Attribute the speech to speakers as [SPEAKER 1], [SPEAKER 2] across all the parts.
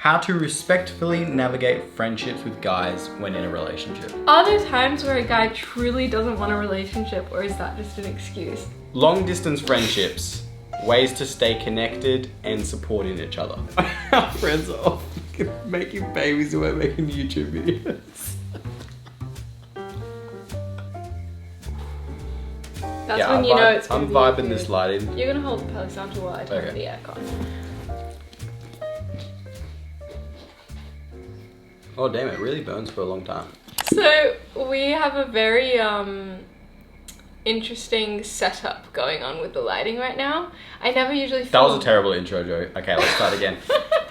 [SPEAKER 1] How to respectfully navigate friendships with guys when in a relationship.
[SPEAKER 2] Are there times where a guy truly doesn't want a relationship, or is that just an excuse?
[SPEAKER 1] Long distance friendships. Ways to stay connected and supporting each other. Our friends are off making babies and we're making YouTube videos.
[SPEAKER 2] That's when you know it's gonna
[SPEAKER 1] I'm
[SPEAKER 2] be
[SPEAKER 1] vibing
[SPEAKER 2] good.
[SPEAKER 1] this lighting.
[SPEAKER 2] You're gonna hold the Palisanta while I turn the aircon.
[SPEAKER 1] Oh damn, it really burns for a long time.
[SPEAKER 2] So we have a very interesting setup going on with the lighting right now. I never usually film.
[SPEAKER 1] That was a terrible intro, Joe. Okay, let's start again.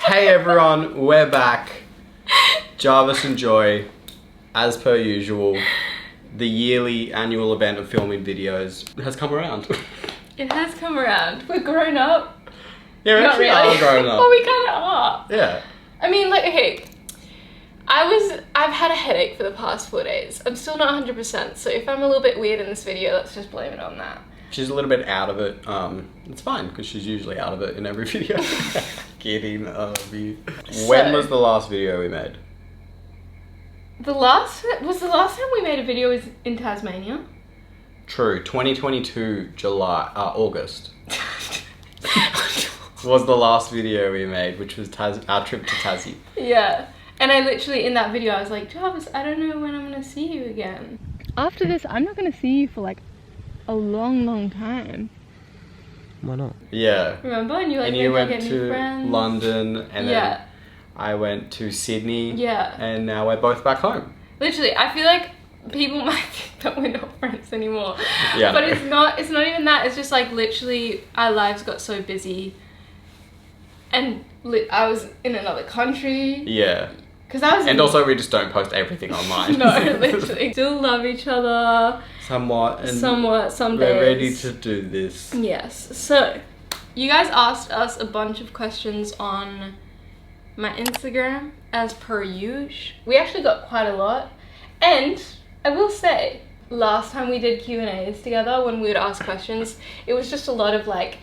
[SPEAKER 1] Hey everyone, we're back. Jarvis and Joy, as per usual. The yearly annual event of filming videos has come around.
[SPEAKER 2] It has come around. We're grown up.
[SPEAKER 1] Yeah, we're
[SPEAKER 2] Not
[SPEAKER 1] actually
[SPEAKER 2] really.
[SPEAKER 1] are grown up.
[SPEAKER 2] Well, we kind of are.
[SPEAKER 1] Yeah.
[SPEAKER 2] I mean, like, okay. I've had a headache for the past 4 days. I'm still not 100%, so if I'm a little bit weird in this video, let's just blame it on that.
[SPEAKER 1] She's a little bit out of it. It's fine, because she's usually out of it in every video. Kidding, I love you. When was the last video we made?
[SPEAKER 2] The last time we made a video was in Tasmania.
[SPEAKER 1] True, 2022 August. Was the last video we made, which was our trip to Tassie.
[SPEAKER 2] Yeah. And I literally, in that video, I was like, Jarvis, I don't know when I'm going to see you again. After this, I'm not going to see you for like a long, long time.
[SPEAKER 3] Why not?
[SPEAKER 1] Yeah.
[SPEAKER 2] Remember? And you like,
[SPEAKER 1] and you went
[SPEAKER 2] get new
[SPEAKER 1] to
[SPEAKER 2] friends.
[SPEAKER 1] London, and then I went to Sydney.
[SPEAKER 2] Yeah.
[SPEAKER 1] And now we're both back home.
[SPEAKER 2] Literally, I feel like people might think that we're not friends anymore.
[SPEAKER 1] Yeah.
[SPEAKER 2] But it's not even that. It's just like literally our lives got so busy. And I was in another country.
[SPEAKER 1] Yeah.
[SPEAKER 2] And
[SPEAKER 1] also we just don't post everything online.
[SPEAKER 2] No, literally. Still love each other.
[SPEAKER 1] Somewhat. And
[SPEAKER 2] some days.
[SPEAKER 1] We're ready to do this.
[SPEAKER 2] Yes. So, you guys asked us a bunch of questions on my Instagram, as per usual. We actually got quite a lot. And I will say, last time we did Q&As together, when we would ask questions, it was just a lot of like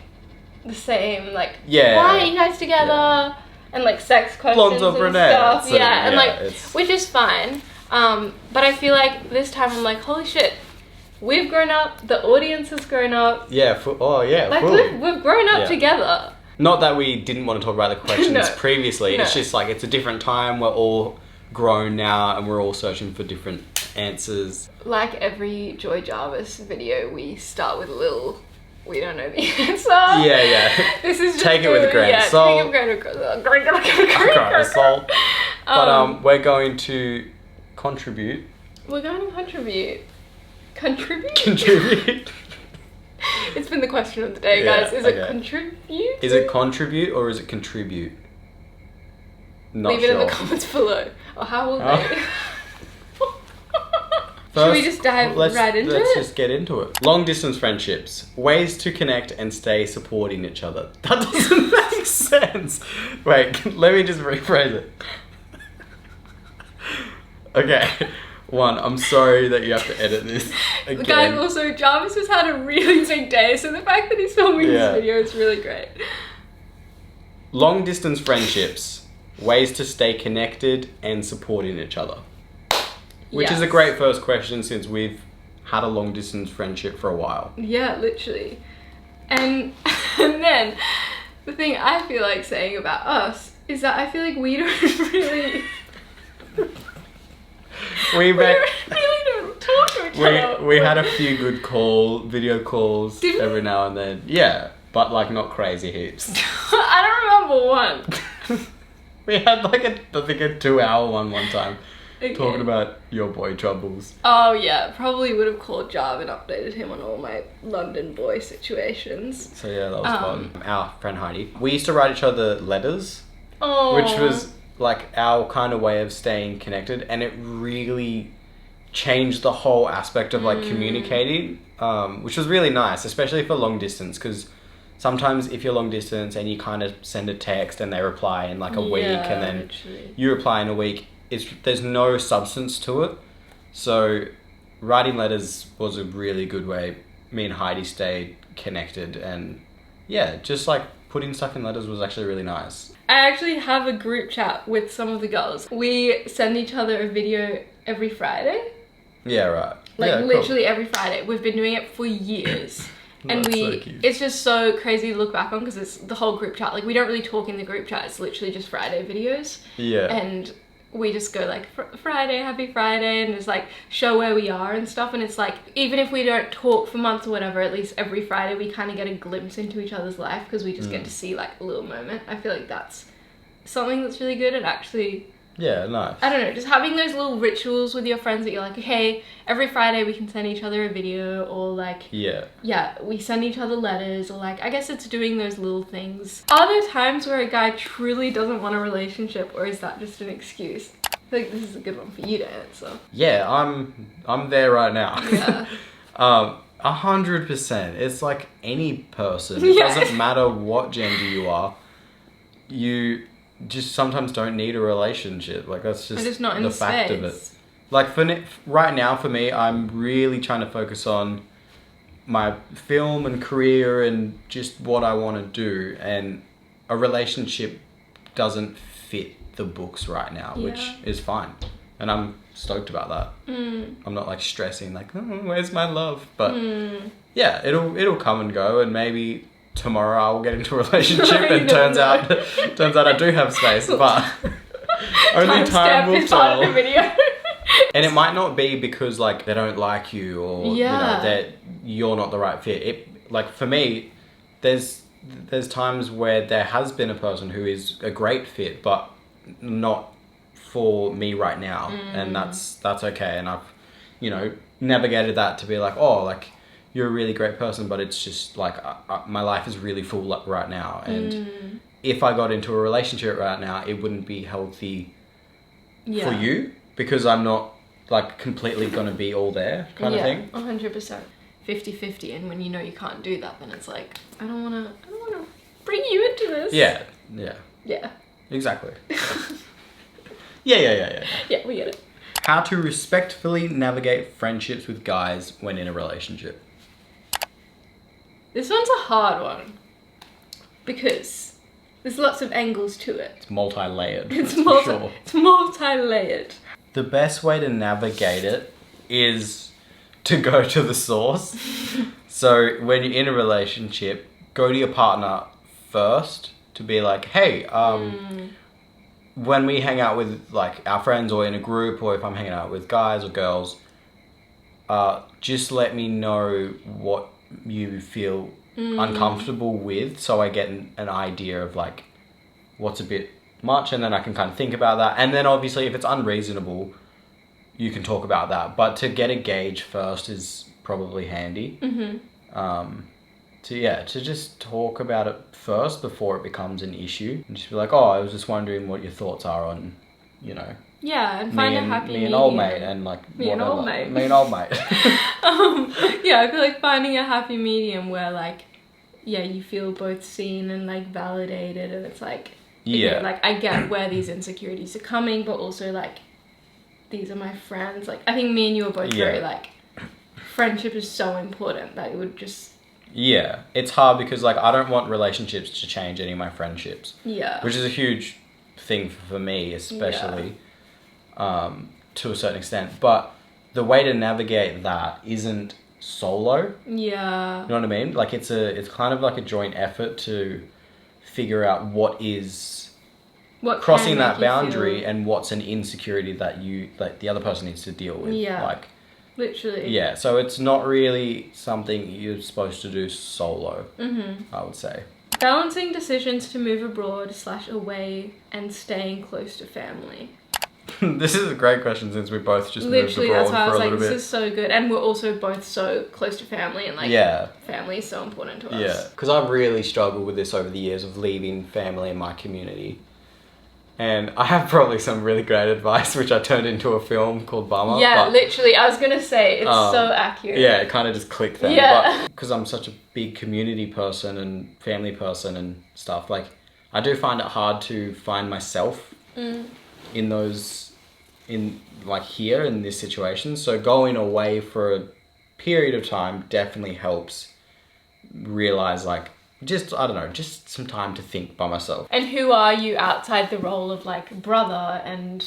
[SPEAKER 2] the same, like, why are you guys together? Yeah. And like sex questions and stuff. Yeah, and like, which is fine. But I feel like this time I'm like, holy shit, we've grown up, the audience has grown up.
[SPEAKER 1] Yeah,
[SPEAKER 2] like we've grown up together.
[SPEAKER 1] Not that we didn't want to talk about the questions previously, it's just like, it's a different time, we're all grown now and we're all searching for different answers. Like
[SPEAKER 2] every Joy Jarvis video, we start with a little, we don't know the answer.
[SPEAKER 1] Yeah.
[SPEAKER 2] This is just
[SPEAKER 1] take it with a grain of salt.
[SPEAKER 2] Take it with a grain of salt.
[SPEAKER 1] But we're going to contribute.
[SPEAKER 2] We're going to contribute. Contribute?
[SPEAKER 1] Contribute.
[SPEAKER 2] It's been the question of the day, guys. Is it contribute?
[SPEAKER 1] Is it contribute or is it contribute? Not
[SPEAKER 2] Leave it in the comments below. Or how will they?
[SPEAKER 1] First,
[SPEAKER 2] should we just dive right into it?
[SPEAKER 1] Let's just get into it. Long distance friendships. Ways to connect and stay supporting each other. That doesn't make sense. Wait, let me just rephrase it. Okay. One, I'm sorry that you have to edit this again.
[SPEAKER 2] Guys, also, Jarvis has had a really big day, so the fact that he's filming this video is really great.
[SPEAKER 1] Long distance friendships. Ways to stay connected and supporting each other. Which is a great first question since we've had a long distance friendship for a while. Yeah, literally. And then the thing I feel like saying about us is that I feel like we don't really... we really don't talk to each other. We had a few good video calls every now and then. Yeah, but like not crazy heaps. I don't remember one. We had like I think a 2-hour one time. Okay. Talking about your boy troubles. Oh yeah, probably would have called Jarv and updated him on all my London boy situations. So yeah, that was fun. Our friend Heidi. We used to write each other letters. Oh. Which was like our kind of way of staying connected, and it really changed the whole aspect of like communicating, which was really nice, especially for long distance, because sometimes if you're long distance and you kind of send a text and they reply in like a week and then you reply in a week, there's no substance to it. So writing letters was a really good way me and Heidi stayed connected, and yeah, just like putting stuff in letters was actually really nice.
[SPEAKER 2] I actually have a group chat with some of the girls. We send each other a video every Friday.
[SPEAKER 1] Yeah, right.
[SPEAKER 2] Like
[SPEAKER 1] yeah,
[SPEAKER 2] literally
[SPEAKER 1] cool.
[SPEAKER 2] every Friday. We've been doing it for years. And
[SPEAKER 1] That's so cute.
[SPEAKER 2] it's just so crazy to look back on because it's the whole group chat. Like we don't really talk in the group chat. It's literally just Friday videos.
[SPEAKER 1] Yeah.
[SPEAKER 2] And we just go like Friday, happy Friday, and just like show where we are and stuff. And it's like, even if we don't talk for months or whatever, at least every Friday we kind of get a glimpse into each other's life because we just get to see like a little moment. I feel like that's something that's really good. And actually,
[SPEAKER 1] yeah, nice.
[SPEAKER 2] I don't know, just having those little rituals with your friends that you're like, okay, every Friday we can send each other a video, or like, yeah, we send each other letters, or like, I guess it's doing those little things. Are there times where a guy truly doesn't want a relationship, or is that just an excuse? I think this is a good one for you to answer.
[SPEAKER 1] Yeah, I'm there right now.
[SPEAKER 2] Yeah.
[SPEAKER 1] 100%. It's like any person. It doesn't matter what gender you are. You just sometimes don't need a relationship. Like that's just
[SPEAKER 2] not
[SPEAKER 1] the fact of it. Like right now for me, I'm really trying to focus on my film and career and just what I want to do, and a relationship doesn't fit the books right now, which is fine, and I'm stoked about that. I'm not like stressing like, oh, where's my love? But yeah, it'll come and go, and maybe tomorrow I'll get into a relationship and turns out I do have space, but only time will tell. And it might not be because like they don't like you, or you know that you're not the right fit. It, like for me, there's times where there has been a person who is a great fit, but not for me right now, and that's okay. And I've, you know, navigated that to be like, oh, like you're a really great person, but it's just like my life is really full right now, and if I got into a relationship right now, it wouldn't be healthy for you, because I'm not like completely gonna be all there kind of thing.
[SPEAKER 2] 100%. 50-50, and when you know you can't do that, then it's like, I don't wanna bring you into this.
[SPEAKER 1] Yeah. Exactly. Yeah,
[SPEAKER 2] we get it.
[SPEAKER 1] How to respectfully navigate friendships with guys when in a relationship.
[SPEAKER 2] This one's a hard one because there's lots of angles to it.
[SPEAKER 1] It's multi-layered.
[SPEAKER 2] It's multi-layered.
[SPEAKER 1] The best way to navigate it is to go to the source. So when you're in a relationship, go to your partner first to be like, hey, when we hang out with like our friends or in a group, or if I'm hanging out with guys or girls, just let me know what you feel uncomfortable with, so I get an idea of like what's a bit much, and then I can kind of think about that. And then obviously if it's unreasonable, you can talk about that, but to get a gauge first is probably handy. To just talk about it first before it becomes an issue, and just be like, oh, I was just wondering what your thoughts are on, you know,
[SPEAKER 2] and find a happy medium.
[SPEAKER 1] Me and old mate, and like me and old mate.
[SPEAKER 2] Yeah, I feel like finding a happy medium where like, you feel both seen and like validated, and it's like, okay, like I get where these insecurities are coming, but also like these are my friends. Like I think me and you are both very like, friendship is so important that it would just.
[SPEAKER 1] Yeah, it's hard because like I don't want relationships to change any of my friendships.
[SPEAKER 2] Yeah.
[SPEAKER 1] Which is a huge thing for me, especially, to a certain extent. But the way to navigate that isn't solo.
[SPEAKER 2] Yeah.
[SPEAKER 1] You know what I mean? Like it's kind of like a joint effort to figure out what crossing that boundary and what's an insecurity that the other person needs to deal with.
[SPEAKER 2] Yeah.
[SPEAKER 1] Like.
[SPEAKER 2] Literally.
[SPEAKER 1] Yeah, so it's not really something you're supposed to do solo, I would say.
[SPEAKER 2] Balancing decisions to move abroad / away and staying close to family.
[SPEAKER 1] This is a great question since we both just moved abroad
[SPEAKER 2] that's why I was
[SPEAKER 1] for a
[SPEAKER 2] like,
[SPEAKER 1] little bit.
[SPEAKER 2] This is so good. And we're also both so close to family, and like family is so important to us.
[SPEAKER 1] Yeah, because I've really struggled with this over the years of leaving family and my community. And I have probably some really great advice, which I turned into a film called Bummer.
[SPEAKER 2] Yeah, literally. I was going to say, it's so accurate.
[SPEAKER 1] Yeah, it kind of just clicked then.
[SPEAKER 2] Yeah. But
[SPEAKER 1] because I'm such a big community person and family person and stuff, like, I do find it hard to find myself in here in this situation. So going away for a period of time definitely helps realize, like, just, I don't know, just some time to think by myself.
[SPEAKER 2] And who are you outside the role of like brother and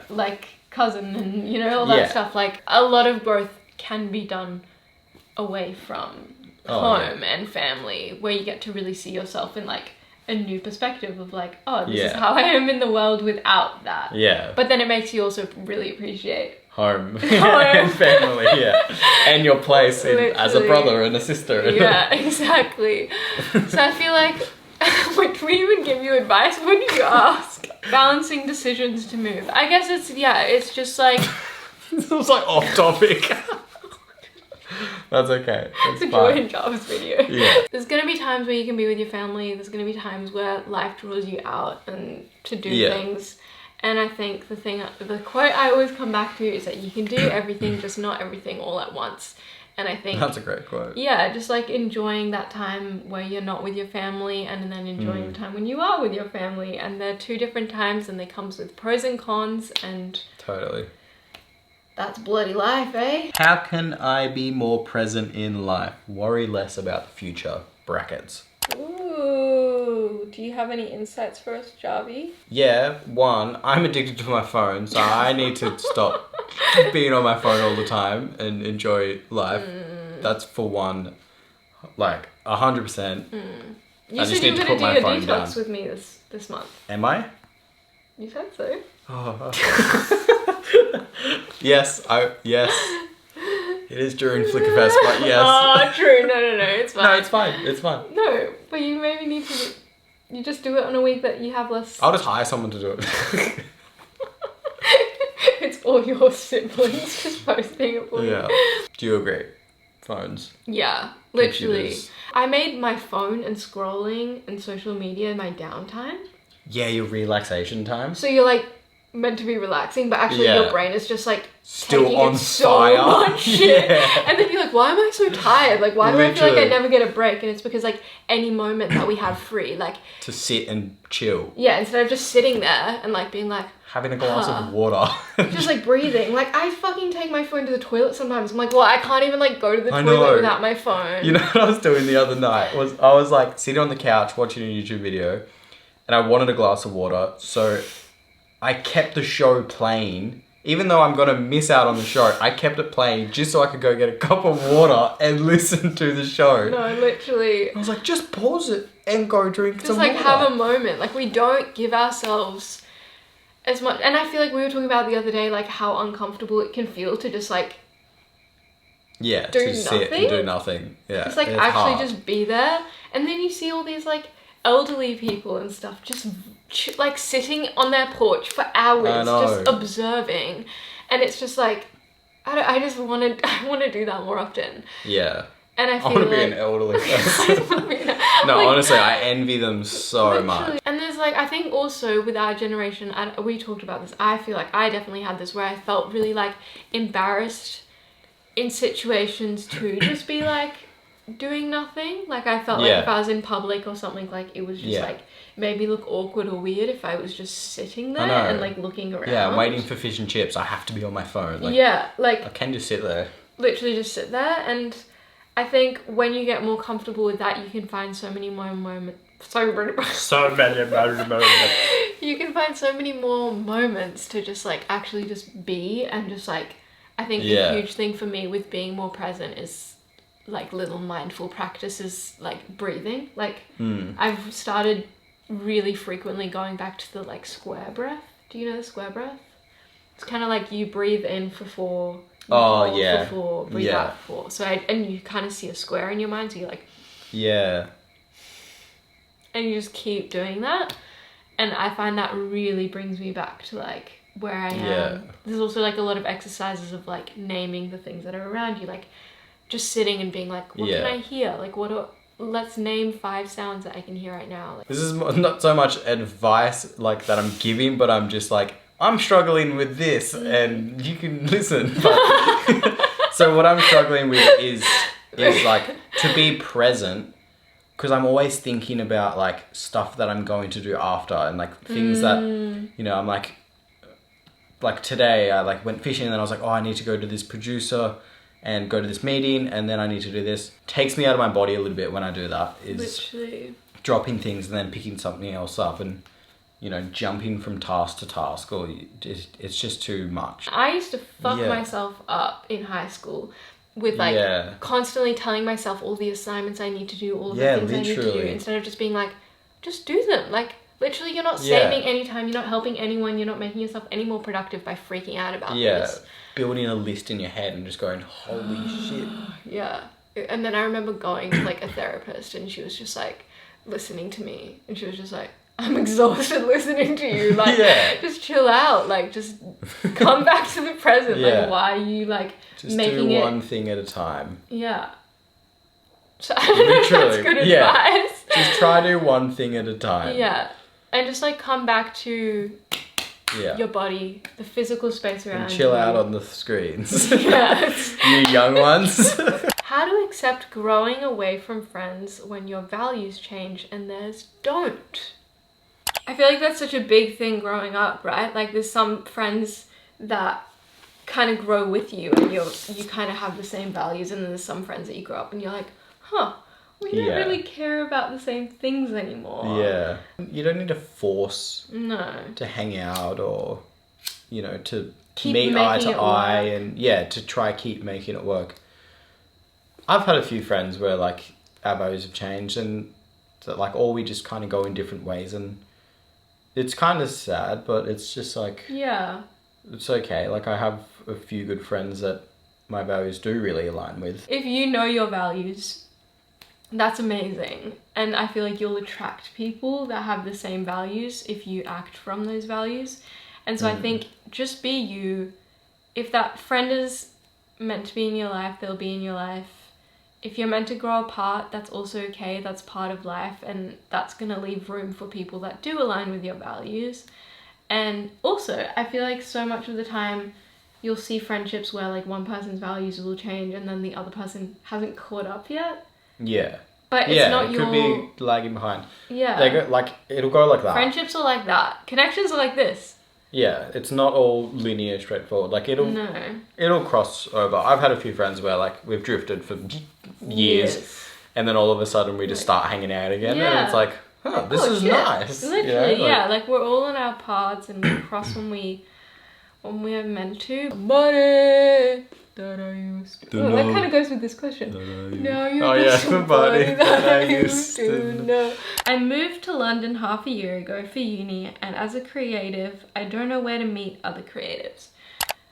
[SPEAKER 2] like cousin and, you know, all that stuff. Like a lot of growth can be done away from home and family, where you get to really see yourself in like a new perspective of like, oh, this is how I am in the world without that. Yeah. But then it makes you also really appreciate home and family,
[SPEAKER 1] and your place as a brother and a sister.
[SPEAKER 2] Yeah, exactly. So I feel like, would we even give you advice? What do you ask? Balancing decisions to move. I guess it's just like...
[SPEAKER 1] This was like off topic. That's okay.
[SPEAKER 2] It's a Joy and Jarvis video. Yeah. There's going to be times where you can be with your family. There's going to be times where life draws you out and to do things. And I think the quote I always come back to is that you can do everything, just not everything all at once. And I think...
[SPEAKER 1] That's a great quote.
[SPEAKER 2] Yeah, just like enjoying that time where you're not with your family and then enjoying the time when you are with your family. And they're two different times and they comes with pros and cons and...
[SPEAKER 1] Totally.
[SPEAKER 2] That's bloody life, eh?
[SPEAKER 1] How can I be more present in life? Worry less about the future. Brackets.
[SPEAKER 2] Ooh, do you have any insights for us, Javi?
[SPEAKER 1] Yeah, one, I'm addicted to my phone, so I need to stop being on my phone all the time and enjoy life. That's for one, like 100%.
[SPEAKER 2] You said you were going to do your detox with me this month.
[SPEAKER 1] Am I?
[SPEAKER 2] You said so.
[SPEAKER 1] Oh. Yes. It is during Flickerfest, but yes.
[SPEAKER 2] Oh, true. No, it's fine.
[SPEAKER 1] No, it's fine. It's fine.
[SPEAKER 2] No, but you maybe need to... You just do it on a week that you have less...
[SPEAKER 1] I'll just hire someone to do it.
[SPEAKER 2] It's all your siblings just posting it for you.
[SPEAKER 1] Yeah. Do you agree? Phones.
[SPEAKER 2] Yeah, literally. Computers. I made my phone and scrolling and social media my downtime.
[SPEAKER 1] Yeah, your relaxation time.
[SPEAKER 2] So you're like meant to be relaxing, but actually your brain is just like
[SPEAKER 1] still
[SPEAKER 2] taking
[SPEAKER 1] on fire.
[SPEAKER 2] So much shit. And then you're like, why am I so tired? Like, why do I feel like I never get a break? And it's because like any moment that we have free, like
[SPEAKER 1] to sit and chill.
[SPEAKER 2] Yeah, instead of just sitting there and like being like
[SPEAKER 1] having a glass of water.
[SPEAKER 2] Just like breathing. Like I fucking take my phone to the toilet sometimes. I'm like, well, I can't even like go to the toilet without my phone.
[SPEAKER 1] You know what I was doing the other night? I was like sitting on the couch watching a YouTube video and I wanted a glass of water, so I kept the show playing. Even though I'm gonna miss out on the show, I kept it playing just so I could go get a cup of water and listen to the show.
[SPEAKER 2] No, literally.
[SPEAKER 1] I was like, just pause it and go drink some water.
[SPEAKER 2] Just like have a moment. Like we don't give ourselves as much. And I feel like we were talking about the other day, like how uncomfortable it can feel to just like
[SPEAKER 1] do nothing. Sit and do nothing. Yeah,
[SPEAKER 2] just like actually just be there. And then you see all these like elderly people and stuff just like sitting on their porch for hours just observing, and it's just like I want to do that more often.
[SPEAKER 1] Yeah.
[SPEAKER 2] And I
[SPEAKER 1] want to be an elderly person. No, like, honestly, I envy them so much.
[SPEAKER 2] And there's like, I think also with our generation, we talked about this, I feel like I definitely had this where I felt really like embarrassed in situations to just be like doing nothing. Like I felt like if I was in public or something, like it was just like made me look awkward or weird if I was just sitting there and like looking around.
[SPEAKER 1] Yeah, I'm waiting for fish and chips. I have to be on my phone. Like,
[SPEAKER 2] like
[SPEAKER 1] I can just sit there.
[SPEAKER 2] Literally just sit there. And I think when you get more comfortable with that, you can find so many more moments. You can find so many more moments to just like actually just be and just like, I think the huge thing for me with being more present is like little mindful practices, like breathing. Like I've started really frequently going back to the like square breath. Do you know the square breath? It's kind of like you breathe in for 4, hold for 4, breathe out for 4. So and you kind of see a square in your mind, so you're like and you just keep doing that, and I find that really brings me back to like where I am. There's also like a lot of exercises of like naming the things that are around you, like just sitting and being like, what can I hear? Like let's name 5 sounds that I can hear right now. Like,
[SPEAKER 1] this is not so much advice like that I'm giving, but I'm just like, I'm struggling with this and you can listen. But so what I'm struggling with is like to be present, because I'm always thinking about like stuff that I'm going to do after and like things that, you know, I'm like today I like went fishing and then I was like, oh, I need to go to this producer and go to this meeting, and then I need to do this. Takes me out of my body a little bit when I do that. Is
[SPEAKER 2] literally
[SPEAKER 1] dropping things and then picking something else up and, you know, jumping from task to task, or it's just too much.
[SPEAKER 2] I used to fuck myself up in high school with like constantly telling myself all the assignments I need to do, all the things I need to do, instead of just being like, just do them. Like, literally, you're not saving any time, you're not helping anyone, you're not making yourself any more productive by freaking out about this.
[SPEAKER 1] Building a list in your head and just going, holy shit.
[SPEAKER 2] Yeah. And then I remember going to like a therapist, and she was just like listening to me, and she was just like, I'm exhausted listening to you. Like, just chill out. Like, just come back to the present. Like, why are you like
[SPEAKER 1] just
[SPEAKER 2] making
[SPEAKER 1] do one thing at a time.
[SPEAKER 2] Yeah. So I don't know if that's good advice.
[SPEAKER 1] Just try to do one thing at a time.
[SPEAKER 2] Yeah. And just like come back to your body, the physical space around you.
[SPEAKER 1] And chill out on the screens. You young ones.
[SPEAKER 2] How to accept growing away from friends when your values change and theirs don't. I feel like that's such a big thing growing up, right? Like there's some friends that kind of grow with you and you kind of have the same values, and then there's some friends that you grow up and you're like, huh, we don't really care about the same things anymore.
[SPEAKER 1] Yeah. You don't need to force
[SPEAKER 2] to
[SPEAKER 1] hang out or, you know, to meet eye to eye and to try keep making it work. I've had a few friends where like our values have changed and that like all we just kind of go in different ways, and it's kind of sad, but it's just like it's okay. Like I have a few good friends that my values do really align with.
[SPEAKER 2] If you know your values, that's amazing, and I feel like you'll attract people that have the same values if you act from those values. And so I think just be you. If that friend is meant to be in your life, they'll be in your life. If you're meant to grow apart, that's also okay. That's part of life, and that's gonna leave room for people that do align with your values. And also, I feel like so much of the time you'll see friendships where like one person's values will change and then the other person hasn't caught up yet.
[SPEAKER 1] Yeah.
[SPEAKER 2] But it's not
[SPEAKER 1] it
[SPEAKER 2] your...
[SPEAKER 1] could be lagging behind.
[SPEAKER 2] Yeah.
[SPEAKER 1] They go, like, it'll go like that.
[SPEAKER 2] Friendships are like that. Connections are like this.
[SPEAKER 1] Yeah, it's not all linear, straightforward. Like it'll cross over. I've had a few friends where like we've drifted for years, and then all of a sudden we just start hanging out again, and it's like, oh, this is nice.
[SPEAKER 2] Literally, you know? Like we're all on our paths, and we cross when we are meant to. Money that I used to. Oh, that kind of goes with this question. Now you're somebody that I used to know. I moved to London half a year ago for uni, and as a creative, I don't know where to meet other creatives.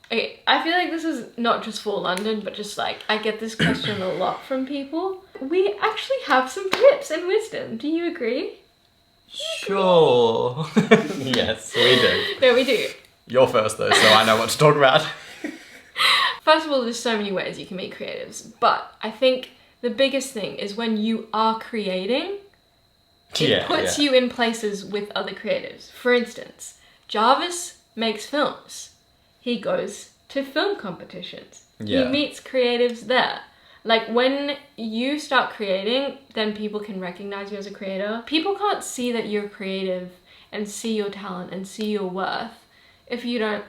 [SPEAKER 2] Okay, I feel like this is not just for London, but just like, I get this question a lot from people. We actually have some tips and wisdom. Do you agree?
[SPEAKER 1] Sure. Yes, we do.
[SPEAKER 2] No, we do.
[SPEAKER 1] You're first though, so I know what to talk about.
[SPEAKER 2] First of all, there's so many ways you can meet creatives, but I think the biggest thing is when you are creating, it puts you in places with other creatives. For instance, Jarvis makes films. He goes to film competitions. He meets creatives there. Like when you start creating, then people can recognize you as a creator. People can't see that you're creative and see your talent and see your worth if you don't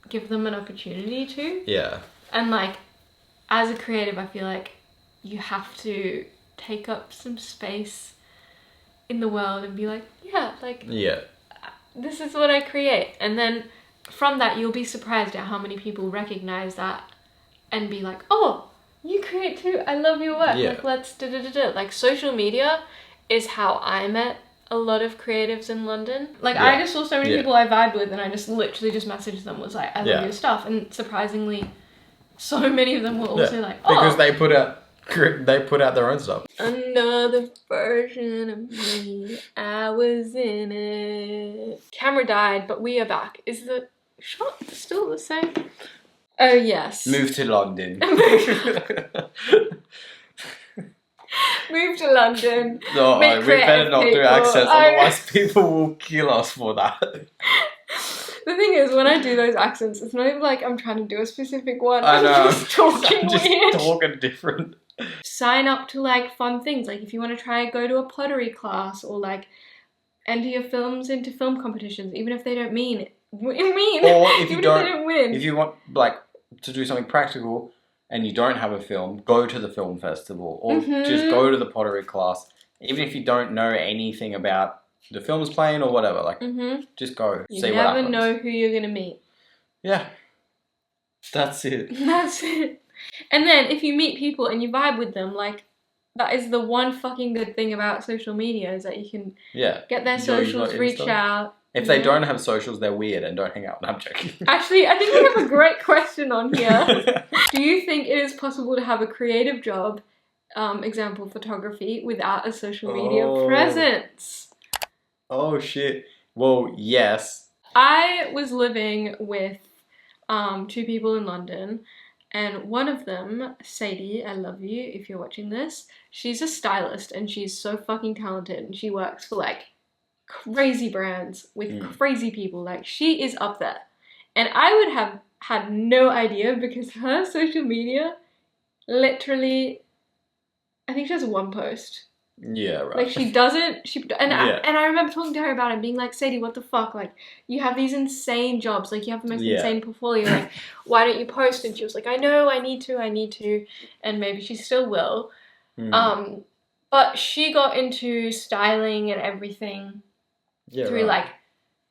[SPEAKER 2] give them an opportunity to.
[SPEAKER 1] Yeah.
[SPEAKER 2] And like, as a creative, I feel like you have to take up some space in the world and be like, this is what I create. And then from that, you'll be surprised at how many people recognize that and be like, oh, you create too. I love your work. Like, let's da-da-da-da. Like, social media is how I met a lot of creatives in London. Like, I just saw so many people I vibed with, and I just literally just messaged them, was like, I love your stuff. And surprisingly, so many of them were also like, oh.
[SPEAKER 1] Because they put out their own stuff.
[SPEAKER 2] Another version of me, I was in it. Camera died, but we are back. Is the shot still the same? Oh, yes.
[SPEAKER 1] Move to London.
[SPEAKER 2] Move to London.
[SPEAKER 1] No, we better not do accents, otherwise people will kill us for that.
[SPEAKER 2] The thing is, when I do those accents, it's not even like I'm trying to do a specific one.
[SPEAKER 1] I know.
[SPEAKER 2] I'm just talking
[SPEAKER 1] I'm just
[SPEAKER 2] weird.
[SPEAKER 1] talking different.
[SPEAKER 2] Sign up to like fun things. Like if you want to try go to a pottery class or like enter your films into film competitions, even if they don't mean it.
[SPEAKER 1] Or if you don't win. If you want like to do something practical and you don't have a film, go to the film festival or just go to the pottery class. Even if you don't know anything about the films playing or whatever, like, just go.
[SPEAKER 2] You
[SPEAKER 1] see what happens.
[SPEAKER 2] never know who you're going to meet.
[SPEAKER 1] Yeah. That's it.
[SPEAKER 2] That's it. And then if you meet people and you vibe with them, like, that is the one fucking good thing about social media, is that you can get their socials, reach out.
[SPEAKER 1] If they don't have socials, they're weird and don't hang out. No, I'm joking.
[SPEAKER 2] Actually, I think we have a great question on here. Do you think it is possible to have a creative job, example photography, without a social media presence?
[SPEAKER 1] Oh shit. Well, yes.
[SPEAKER 2] I was living with 2 people in London, and one of them, Sadie, I love you if you're watching this, she's a stylist and she's so fucking talented, and she works for like crazy brands with crazy people. Like, she is up there. And I would have had no idea, because her social media, literally, I think she has 1 post.
[SPEAKER 1] Yeah, right.
[SPEAKER 2] Like, she doesn't, I remember talking to her about it and being like, Sadie, what the fuck? Like, you have these insane jobs. Like, you have the most insane portfolio. Like, why don't you post? And she was like, I know, I need to. And maybe she still will. But she got into styling and everything through, like,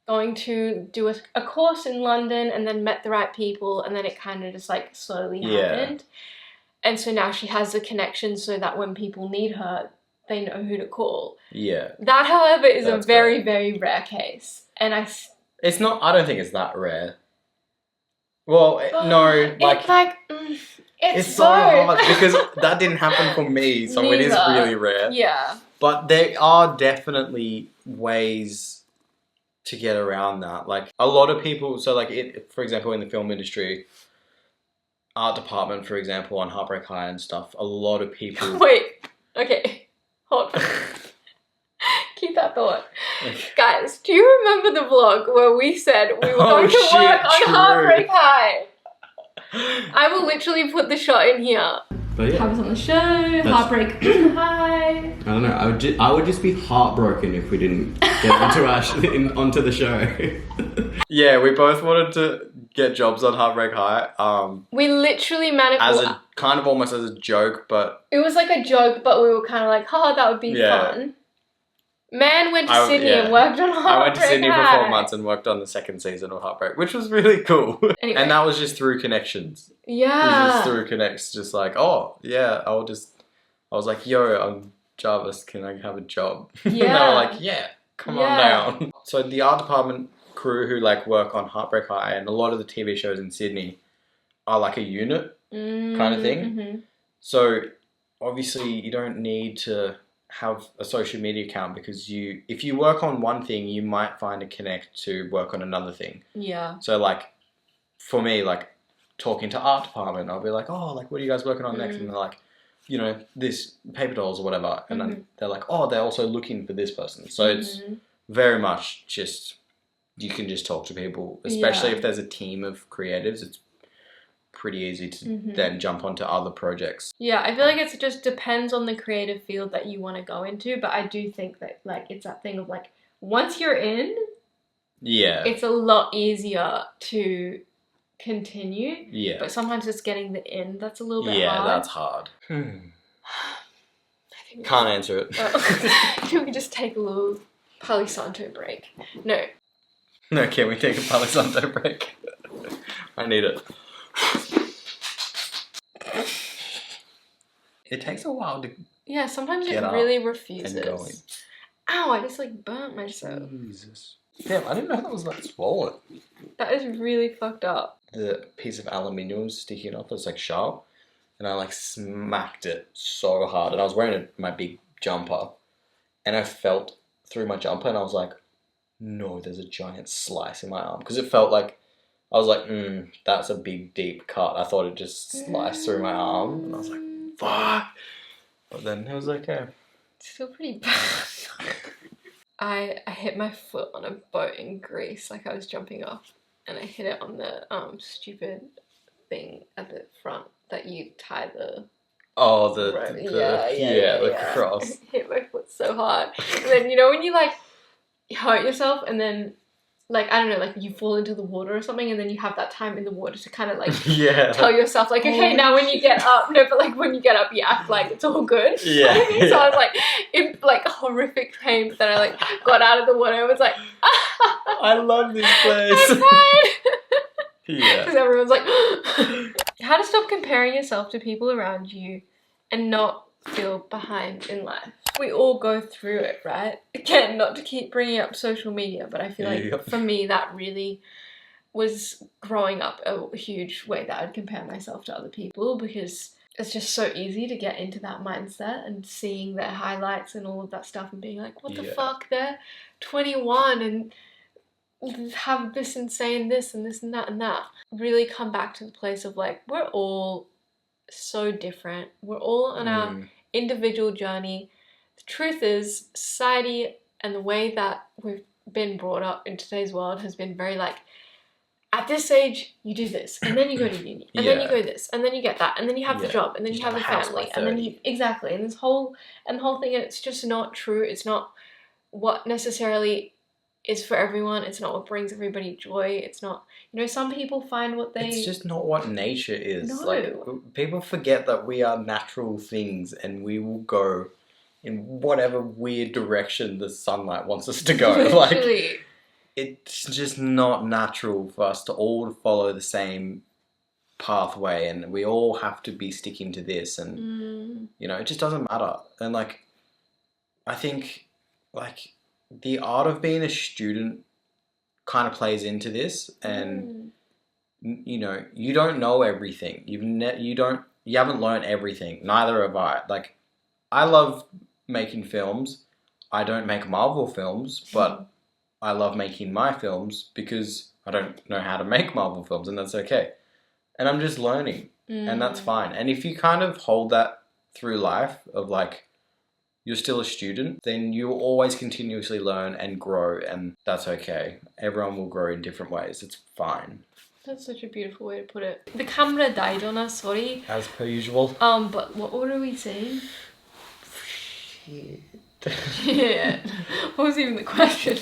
[SPEAKER 2] going to do a course in London, and then met the right people, and then it kind of just, like, slowly happened. And so now she has the connection so that when people need her, they know who to call. Yeah. That, however, is a very, very rare case. And
[SPEAKER 1] it's not, I don't think it's that rare. Well, no, like... It's so hard, because that didn't happen for me, so it is really rare. Yeah. But there are definitely ways to get around that. Like, a lot of people, so like, for example, in the film industry, art department, for example, on Heartbreak High and stuff, a lot of people...
[SPEAKER 2] Wait, okay, hold on. Keep that thought. Okay. Guys, do you remember the vlog where we said we were going to work on Heartbreak High? I will literally put the shot in here.
[SPEAKER 1] But yeah.
[SPEAKER 2] Have us on the show, Heartbreak High.
[SPEAKER 1] I don't know, I would just be heartbroken if we didn't get onto the show. Yeah, we both wanted to get jobs on Heartbreak High. We
[SPEAKER 2] literally managed...
[SPEAKER 1] As a, kind of almost as a joke, but...
[SPEAKER 2] It was like a joke, but we were kind of like, oh, that would be fun. Man went to Sydney and worked on Heartbreak High.
[SPEAKER 1] I went to Sydney for 4 months and worked on the 2nd season of Heartbreak, which was really cool. Anyway. And that was just through connections. Yeah. It was just through connects, just like, oh, yeah, I was like, yo, I'm Jarvis, can I have a job? Yeah. And they were like, yeah, come on down. So the art department crew who like work on Heartbreak High and a lot of the TV shows in Sydney are like a unit kind of thing. So obviously you don't need to have a social media account, because if you work on one thing, you might find a connect to work on another thing. Yeah. So like, for me, like talking to art department, I'll be like, oh, like, what are you guys working on next? And they're like, you know, this paper dolls or whatever. And then they're like, oh, they're also looking for this person. So it's very much just, you can just talk to people, especially if there's a team of creatives. It's pretty easy to then jump onto other projects.
[SPEAKER 2] Yeah, I feel like it just depends on the creative field that you want to go into, but I do think that like it's that thing of like, once you're in, it's a lot easier to continue. Yeah. But sometimes it's getting the in that's a little bit hard.
[SPEAKER 1] Yeah, that's hard. Can't answer it.
[SPEAKER 2] Can we just take a little Palo Santo break? No.
[SPEAKER 1] No, can we take a Palo Santo break? I need it. It takes a while to
[SPEAKER 2] sometimes it really refuses. Ow, I just like burnt myself.
[SPEAKER 1] Jesus. Damn, I didn't know that was like swollen.
[SPEAKER 2] That is really fucked up.
[SPEAKER 1] The piece of aluminium was sticking off, it was like sharp. And I like smacked it so hard. And I was wearing my big jumper. And I felt through my jumper and I was like, no, there's a giant slice in my arm. Because it felt like, I was like, that's a big, deep cut. I thought it just sliced through my arm. And I was like, fuck. But then it was okay.
[SPEAKER 2] It's still pretty bad. I hit my foot on a boat in Greece. Like I was jumping off. And I hit it on the stupid thing at the front that you tie the...
[SPEAKER 1] Oh, the cross.
[SPEAKER 2] I hit my foot so hard. And then, you know, when you like hurt yourself and then like, I don't know, like you fall into the water or something, and then you have that time in the water to kind of like
[SPEAKER 1] Yeah.
[SPEAKER 2] tell yourself like, okay, now when you get up, no, but like when you get up, you act like it's all good.
[SPEAKER 1] Yeah.
[SPEAKER 2] So I was like in like horrific pain, but then I like got out of the water and was like,
[SPEAKER 1] I love this place.
[SPEAKER 2] I'm fine.
[SPEAKER 1] Yeah.
[SPEAKER 2] Because everyone's like, how to stop comparing yourself to people around you and not feel behind in life. We all go through it, right? Again, not to keep bringing up social media, but I feel like for me that really was growing up a huge way that I'd compare myself to other people, because it's just so easy to get into that mindset and seeing their highlights and all of that stuff and being like, what the fuck, they're 21 and have this insane this and this and that and that. Really come back to the place of like, we're all so different. We're all on our individual journey. The truth is, society and the way that we've been brought up in today's world has been very like, at this age, you do this, and then you go to uni, and then you go this, and then you get that, and then you have the job, and then you have a family, and then you, exactly, and the whole thing, and it's just not true. It's not what necessarily is for everyone. It's not what brings everybody joy. It's not, you know, some people find what they...
[SPEAKER 1] It's just not what nature is.
[SPEAKER 2] No.
[SPEAKER 1] Like, people forget that we are natural things and we will go in whatever weird direction the sunlight wants us to go. Like, it's just not natural for us to all follow the same pathway, and we all have to be sticking to this, and you know, it just doesn't matter. And like, I think like the art of being a student kind of plays into this, and you know, you don't know everything. You haven't learned everything. Neither have I. Like, I love making films. I don't make Marvel films, but I love making my films because I don't know how to make Marvel films, and that's okay. And I'm just learning, and that's fine. And if you kind of hold that through life of like, you're still a student, then you will always continuously learn and grow, and that's okay. Everyone will grow in different ways. It's fine.
[SPEAKER 2] That's such a beautiful way to put it. The camera died on us, sorry.
[SPEAKER 1] As per usual.
[SPEAKER 2] But what are we saying?
[SPEAKER 1] Shit.
[SPEAKER 2] Yeah. What was even the question?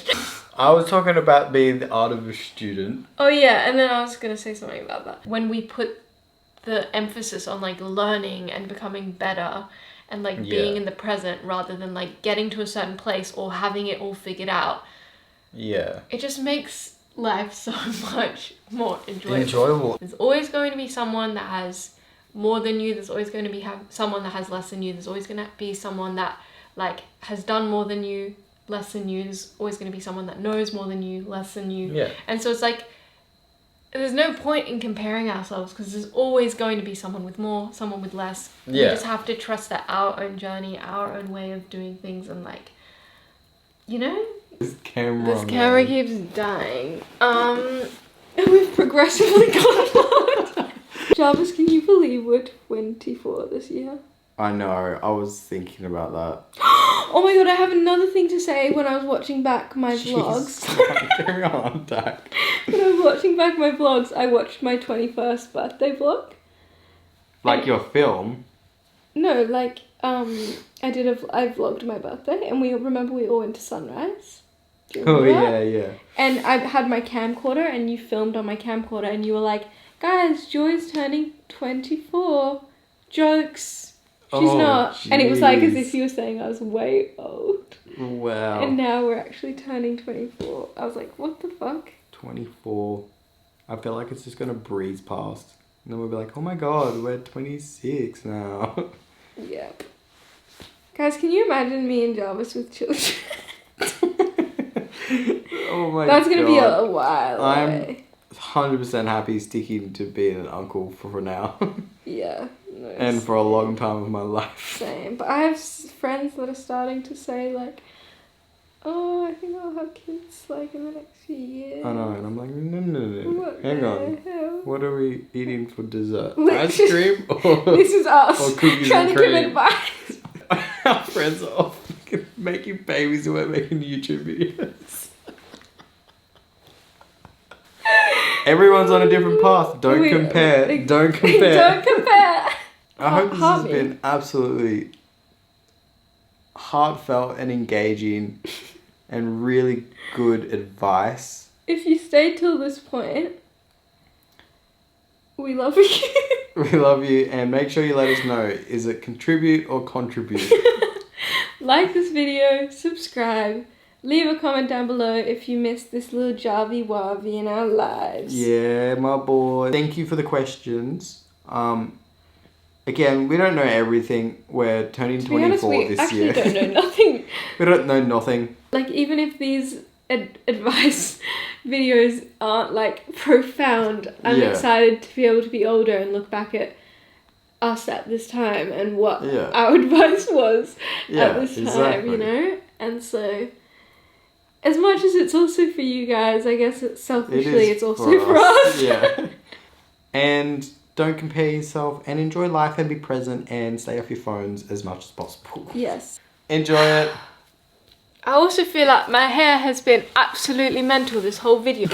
[SPEAKER 1] I was talking about being the art of a student.
[SPEAKER 2] Oh yeah, and then I was gonna say something about that. When we put the emphasis on like learning and becoming better and like being in the present rather than like getting to a certain place or having it all figured out. Yeah. It just makes life so much more enjoyable. There's always going to be someone that has more than you. There's always going to be someone that has less than you. There's always going to be someone that like has done more than you, less than you. There's always going to be someone that knows more than you, less than you. Yeah. And so it's like, there's no point in comparing ourselves because there's always going to be someone with more, someone with less. Yeah. We just have to trust that our own journey, our own way of doing things, and like, you know, this camera keeps dying. And we've progressively gone. Jarvis, can you believe we're 24 this year?
[SPEAKER 1] I know, I was thinking about that.
[SPEAKER 2] Oh my god, I have another thing to say when I was watching back my vlogs.
[SPEAKER 1] Carry on, Dak.
[SPEAKER 2] When I was watching back my vlogs, I watched my 21st birthday vlog.
[SPEAKER 1] Like your film?
[SPEAKER 2] No, like, I vlogged my birthday, and we all went to Sunrise.
[SPEAKER 1] Oh yeah.
[SPEAKER 2] And I had my camcorder, and you filmed on my camcorder, and you were like, guys, Joy's turning 24. Jokes. She's not. Geez. And it was like as if you were saying I was way old.
[SPEAKER 1] Wow.
[SPEAKER 2] And now we're actually turning 24. I was like, what the fuck?
[SPEAKER 1] 24. I feel like it's just going to breeze past. And then we'll be like, oh my god, we're 26 now.
[SPEAKER 2] Yep. Guys, can you imagine me and Jarvis with children?
[SPEAKER 1] Oh my god.
[SPEAKER 2] That's going to be a while away.
[SPEAKER 1] I'm 100% happy sticking to being an uncle for now.
[SPEAKER 2] Yeah. No,
[SPEAKER 1] and for a long time of my life.
[SPEAKER 2] Same. But I have friends that are starting to say like, oh, I think I'll have kids like in the next few years.
[SPEAKER 1] I know, and I'm like, no.
[SPEAKER 2] What
[SPEAKER 1] hang on. Hell? What are we eating for dessert?
[SPEAKER 2] Ice
[SPEAKER 1] cream?
[SPEAKER 2] This is us.
[SPEAKER 1] Or cookies
[SPEAKER 2] trying
[SPEAKER 1] and
[SPEAKER 2] to
[SPEAKER 1] cream?
[SPEAKER 2] give advice.
[SPEAKER 1] Our friends are all making babies and we're making YouTube videos. Everyone's on a different path. Don't compare. Don't compare. I hope this has been absolutely heartfelt and engaging and really good advice
[SPEAKER 2] if you stayed till this point, we love you.
[SPEAKER 1] We love you, and make sure you let us know, is it contribute or contribute?
[SPEAKER 2] Like this video, subscribe, leave a comment down below if you missed this little Javi Wavi in our lives.
[SPEAKER 1] Yeah, my boy. Thank you for the questions. Again, we don't know everything. We're turning 24 this year.
[SPEAKER 2] We actually don't know nothing.
[SPEAKER 1] We don't know nothing.
[SPEAKER 2] Like, even if these advice videos aren't like profound, I'm excited to be able to be older and look back at us at this time and what our advice was at this time, you know? And so, as much as it's also for you guys, I guess it's also for us.
[SPEAKER 1] Yeah. And don't compare yourself, and enjoy life and be present and stay off your phones as much as possible.
[SPEAKER 2] Yes.
[SPEAKER 1] Enjoy it.
[SPEAKER 2] I also feel like my hair has been absolutely mental this whole video.